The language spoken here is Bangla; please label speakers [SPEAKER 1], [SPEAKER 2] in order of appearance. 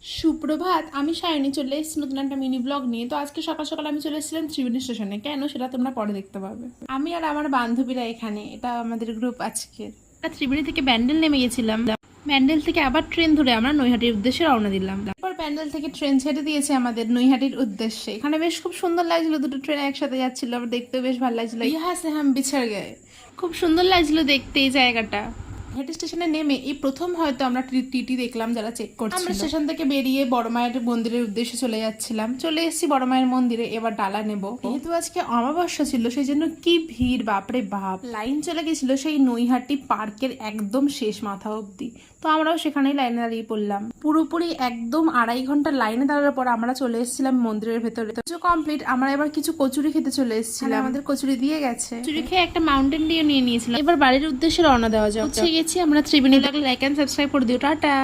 [SPEAKER 1] সুপ্রভাত, আমি সায়নী চলে এসেছি নতুন একটা মিনি ব্লগ নিয়ে। তো আজকে সকাল সকাল আমি চলে এসেছিলাম ত্রিবেণী স্টেশনে। কেন সেটা তোমরা পরে দেখতে পাবে। আমি আর আমার বান্ধবীরা এখানে, এটা আমাদের গ্রুপ আজকে। ত্রিবেণী থেকে ব্যান্ডেল নেমে গেছিলাম। ব্যান্ডেল থেকে আবার ট্রেন ধরে আমরা নৈহাটির উদ্দেশ্যে রওনা দিলাম। তারপর ব্যান্ডেল থেকে ট্রেন ছেড়ে দিয়েছে আমাদের নৈহাটির উদ্দেশ্যে। এখানে বেশ খুব সুন্দর লাগছিল, দুটো ট্রেন একসাথে যাচ্ছিল, আমার দেখতেও বেশ ভালো লাগছিল। ইহা সে হাম বিছাড় গায়ে, খুব সুন্দর লাগছিল দেখতে এই জায়গাটা। হেড স্টেশনে নেমে এই প্রথম হয়তো আমরা টিটি দেখলাম যারা চেক করছিল। আমরা স্টেশন থেকে বেরিয়ে বড় মায়ের মন্দিরের উদ্দেশ্যে চলে যাচ্ছিলাম। চলে এসেছি বড় মায়ের মন্দিরে, এবার ডালা নেব। যেহেতু আজকে অমাবস্যা ছিল সেই জন্য কি ভিড়, বাপরে বাপ। লাইন চলে গেছিল সেই নৈহাটি পার্কের একদম শেষ মাথা অব্দি। তো আমরাও সেখানেই লাইনে দাঁড়িয়ে পড়লাম। পুরোপুরি একদম 2.5 ঘন্টা লাইনে দাঁড়ানোর পর আমরা চলে এসেছিলাম মন্দিরের ভেতরে। কিছু কমপ্লিট, আমরা এবার কিছু কচুরি খেতে চলে এসেছিলাম। আমাদের কচুরি দিয়ে গেছে। কচুরি খেয়ে একটা মাউন্টেন ডিউ নিয়ে নিয়েছিলাম। এবার বাড়ির উদ্দেশ্যে রওনা দেওয়া যাক। পৌঁছে গেছি আমরা ত্রিবেণী। লাগলে লাইক এন্ড সাবস্ক্রাইব করে দিও। টাটা।